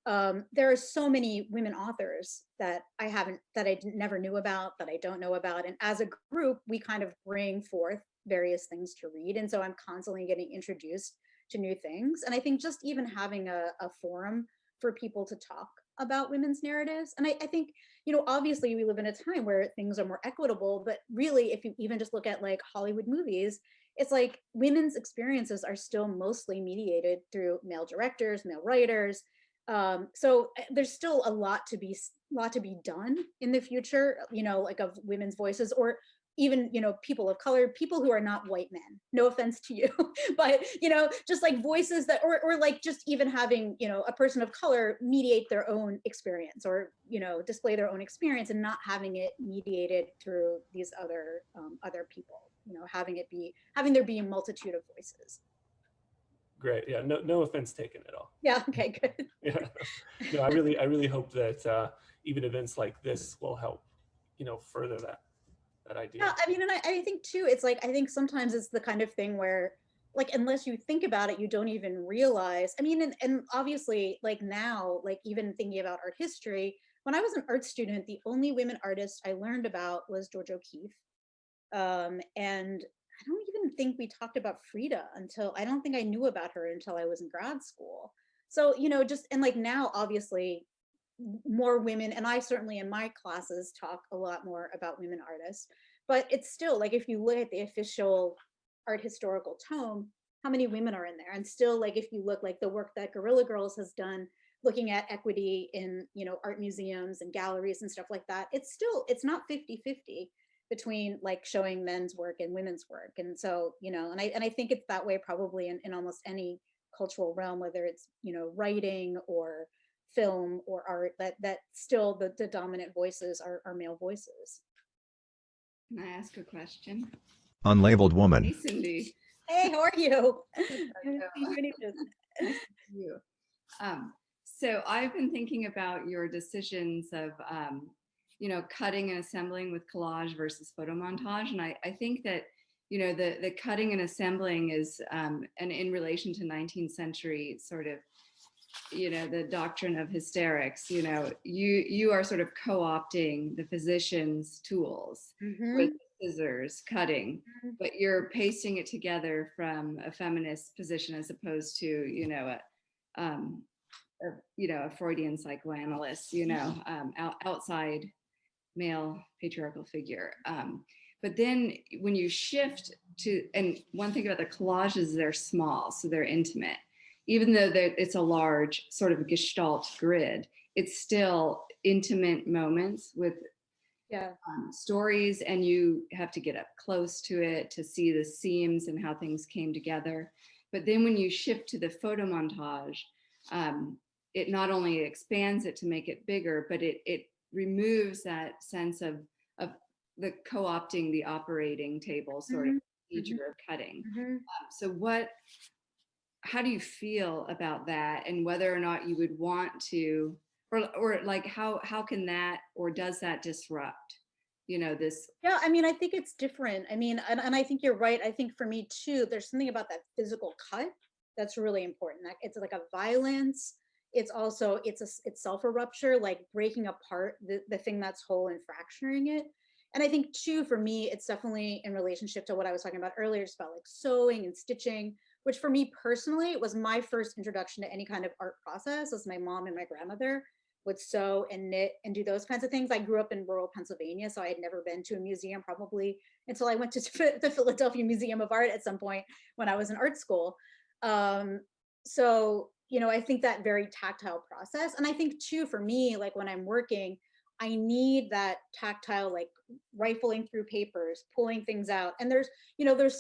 there are so many women authors that I never knew about, that I don't know about. And as a group, we kind of bring forth various things to read. And so I'm constantly getting introduced to new things. And I think just even having a forum for people to talk about women's narratives. And I think, obviously we live in a time where things are more equitable, but really, if you even just look at like Hollywood movies, it's like women's experiences are still mostly mediated through male directors, male writers. So there's still a lot to be done in the future, like of women's voices, or even, people of color, people who are not white men. No offense to you, but, just like voices that, or like just even having, a person of color mediate their own experience, or, display their own experience, and not having it mediated through these other people, having there be a multitude of voices. Great. Yeah. No offense taken at all. Yeah. Okay. Good. Yeah. No, I really hope that even events like this will help, further that idea. Yeah. I mean, and I think too, it's like, I think sometimes it's the kind of thing where, like, unless you think about it, you don't even realize. I mean, and obviously, like now, like even thinking about art history, when I was an art student, the only women artist I learned about was George O'Keeffe, and I don't even think we talked about Frida I don't think I knew about her until I was in grad school. So, and like now, obviously, more women, and I certainly in my classes talk a lot more about women artists, but it's still like, if you look at the official art historical tome, how many women are in there? And still, like, if you look like the work that Guerrilla Girls has done, looking at equity in, art museums and galleries and stuff like that, it's not 50-50 between like showing men's work and women's work. And so, and I think it's that way probably in almost any cultural realm, whether it's, writing or film or art, that still the dominant voices are male voices. Can I ask a question? Unlabeled woman. Hey, Cindy. Hey, how are you? You. So I've been thinking about your decisions of, cutting and assembling with collage versus photo montage. And I think that, the cutting and assembling is, and in relation to 19th century sort of, the doctrine of hysterics, you are sort of co-opting the physician's tools with scissors, cutting, but you're pasting it together from a feminist position as opposed to, a Freudian psychoanalyst, outside male patriarchal figure. But then when you shift to, and one thing about the collages, they're small, so they're intimate. Even though it's a large sort of gestalt grid, it's still intimate moments with stories, and you have to get up close to it to see the seams and how things came together. But then when you shift to the photo montage, it not only expands it to make it bigger, but it removes that sense of the co-opting the operating table sort of procedure of cutting. So how do you feel about that, and whether or not you would want to, or like how can that, or does that disrupt, this? Yeah, I mean, I think it's different. I mean, and I think you're right. I think for me too, there's something about that physical cut that's really important. Like, it's like a violence. It's also, itself a rupture, like breaking apart the thing that's whole and fracturing it. And I think too, for me, it's definitely in relationship to what I was talking about earlier, just about like sewing and stitching, which for me personally was my first introduction to any kind of art process, as my mom and my grandmother would sew and knit and do those kinds of things. I grew up in rural Pennsylvania, so I had never been to a museum probably until I went to the Philadelphia Museum of Art at some point when I was in art school. So, I think that very tactile process. And I think too, for me, like when I'm working, I need that tactile, like rifling through papers, pulling things out. And there's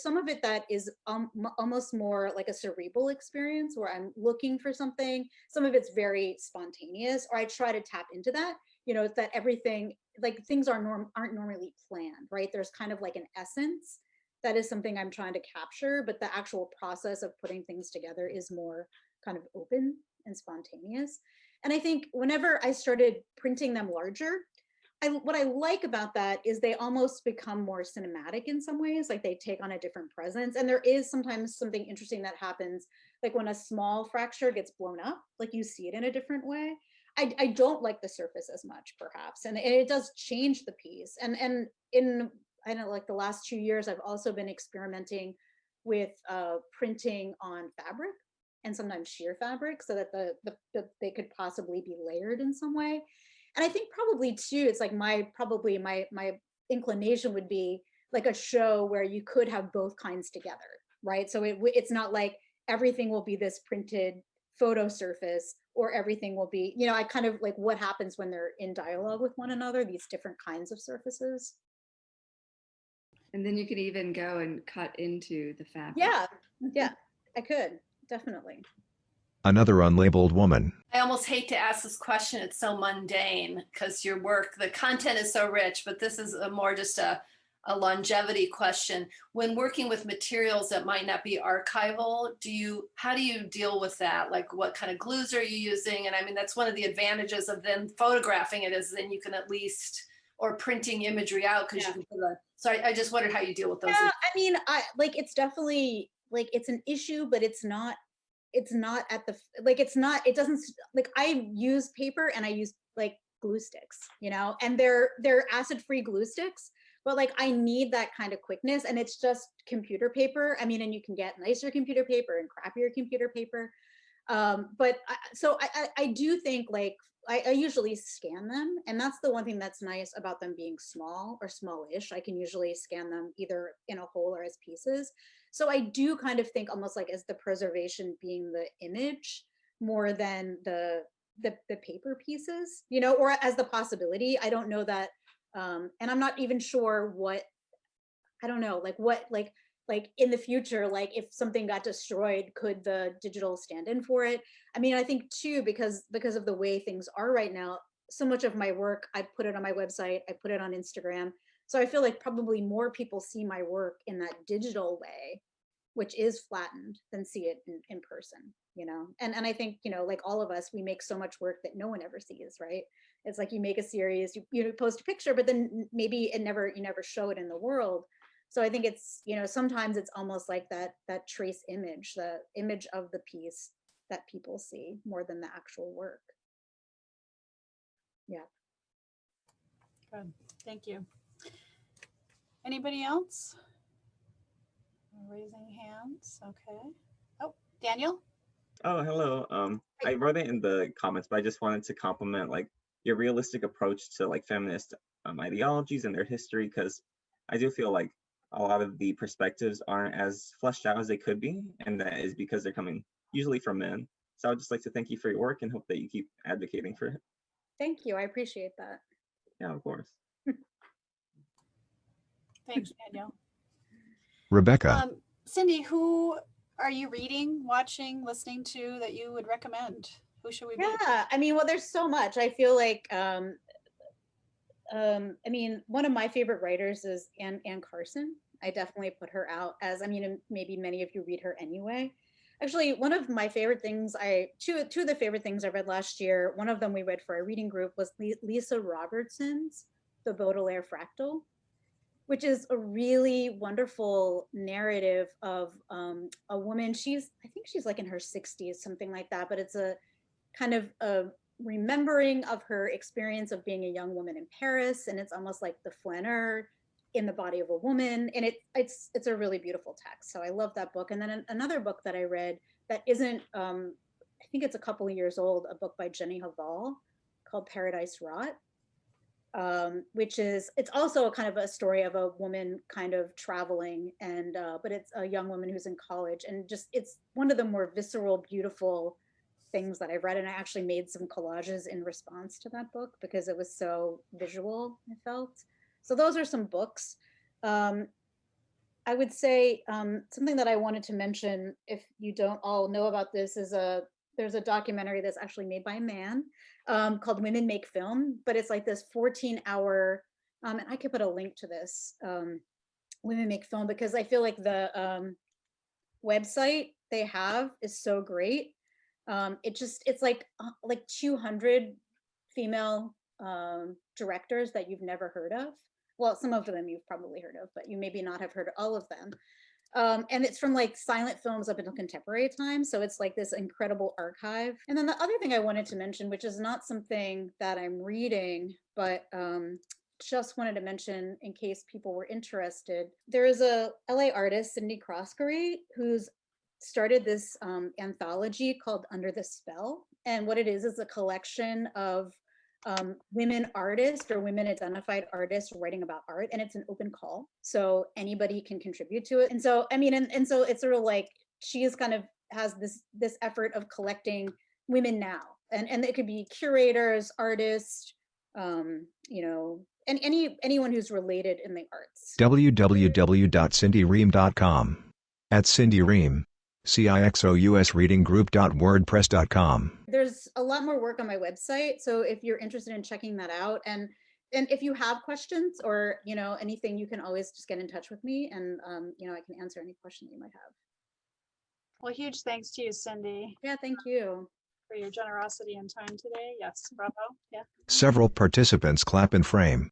some of it that is almost more like a cerebral experience where I'm looking for something. Some of it's very spontaneous, or I try to tap into that. It's that everything, like things aren't normally planned, right? There's kind of like an essence that is something I'm trying to capture, but the actual process of putting things together is more kind of open and spontaneous. And I think whenever I started printing them larger, what I like about that is they almost become more cinematic in some ways, like they take on a different presence. And there is sometimes something interesting that happens, like when a small fracture gets blown up, like you see it in a different way. I don't like the surface as much, perhaps, and it does change the piece. And in, I don't know, like the last 2 years, I've also been experimenting with printing on fabric, and sometimes sheer fabric, so that they could possibly be layered in some way. And I think probably too, it's like my inclination would be like a show where you could have both kinds together, right? So it's not like everything will be this printed photo surface, or everything will be, I kind of like what happens when they're in dialogue with one another, these different kinds of surfaces. And then you could even go and cut into the fabric. Yeah, I could. Definitely. Another unlabeled woman. I almost hate to ask this question. It's so mundane because your work, the content is so rich, but this is more just a longevity question. When working with materials that might not be archival, how do you deal with that? Like what kind of glues are you using? And I mean, that's one of the advantages of then photographing it, is then you can at least, or printing imagery out, because you can put so I just wondered how you deal with those. Yeah, I mean, it's definitely, like, it's an issue, but it's not at the, like, it doesn't, like, I use paper and I use like glue sticks, and they're acid-free glue sticks, but like I need that kind of quickness, and it's just computer paper. I mean, and you can get nicer computer paper and crappier computer paper. But I do think, like, I usually scan them, and that's the one thing that's nice about them being small or smallish. I can usually scan them either in a whole or as pieces. So I do kind of think almost like as the preservation being the image more than the paper pieces, or as the possibility. I don't know that, and I'm not even sure what, I don't know, like what, like in the future, like if something got destroyed, could the digital stand in for it? I mean, I think too, because of the way things are right now, so much of my work, I put it on my website, I put it on Instagram. So I feel like probably more people see my work in that digital way, which is flattened, than see it in person, And I think, like all of us, we make so much work that no one ever sees, right? It's like you make a series, you post a picture, but then maybe you never show it in the world. So I think it's, sometimes it's almost like that trace image, the image of the piece that people see more than the actual work. Yeah. Good, thank you. Anybody else? Raising hands, okay. Oh, Daniel? Oh, hello. I wrote it in the comments, but I just wanted to compliment like your realistic approach to like feminist ideologies and their history, because I do feel like a lot of the perspectives aren't as fleshed out as they could be, and that is because they're coming usually from men. So I would just like to thank you for your work and hope that you keep advocating for it. Thank you. I appreciate that. Yeah, of course. Thanks, Daniel. Rebecca. Cindy, who are you reading, watching, listening to that you would recommend? Who should we be? Yeah, I mean, well, there's so much. I feel like, I mean, one of my favorite writers is Anne Carson. I definitely put her out as, I mean, maybe many of you read her anyway. Actually, one of my favorite things, two of the favorite things I read last year, one of them we read for our reading group was Lisa Robertson's The Baudelaire Fractal, which is a really wonderful narrative of a woman. I think she's like in her 60s, something like that, but it's a kind of a remembering of her experience of being a young woman in Paris. And it's almost like the flaneur in the body of a woman. And it's a really beautiful text. So I love that book. And then another book that I read that isn't, I think it's a couple of years old, a book by Jenny Haval called Paradise Rot. It's also a kind of a story of a woman kind of traveling, and but it's a young woman who's in college, and just it's one of the more visceral, beautiful things that I've read. And I actually made some collages in response to that book because it was so visual, I felt. So those are some books. I would say something that I wanted to mention, if you don't all know about this, is there's a documentary that's actually made by a man called Women Make Film, but it's like this 14-hour, and I could put a link to this, Women Make Film, because I feel like the website they have is so great. It's like 200 female directors that you've never heard of. Well, some of them you've probably heard of, but you maybe not have heard of all of them. And it's from like silent films up until contemporary time. So it's like this incredible archive. And then the other thing I wanted to mention, which is not something that I'm reading, but just wanted to mention in case people were interested. There is a LA artist, Cindy Crossgary, who's started this anthology called Under the Spell. And what it is a collection of women artists or women identified artists writing about art, and it's an open call, so anybody can contribute to it. And so I mean, and so it's sort of like she is kind of has this effort of collecting women now, and it could be curators, artists, you know, and anyone who's related in the arts. www.cindyrehm.com @CindyRehm. CIXOUSreadinggroup.wordpress.com. There's a lot more work on my website, so if you're interested in checking that out, and if you have questions or you know anything, you can always just get in touch with me, and you know I can answer any question you might have. Well, huge thanks to you, Cindy. Yeah, thank you for your generosity and time today. Yes, bravo. Yeah. Several participants clap in frame.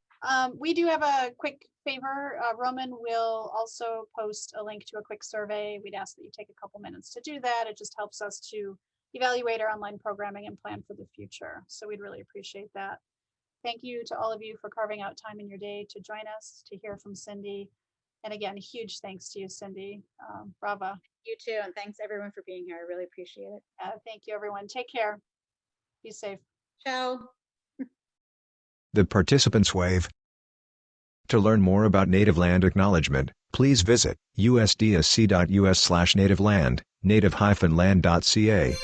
We do have a quick favor. Roman will also post a link to a quick survey. We'd ask that you take a couple minutes to do that. It just helps us to evaluate our online programming and plan for the future. So we'd really appreciate that. Thank you to all of you for carving out time in your day to join us, to hear from Cindy. And again, huge thanks to you, Cindy. Bravo. You too, and thanks everyone for being here. I really appreciate it. Thank you, everyone. Take care. Be safe. Ciao. The participants wave. To learn more about native land acknowledgement, please visit usdsc.us/nativeland, native-land.ca.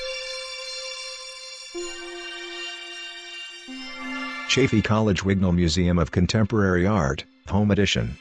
Chaffey College Wignall Museum of Contemporary Art, Home Edition.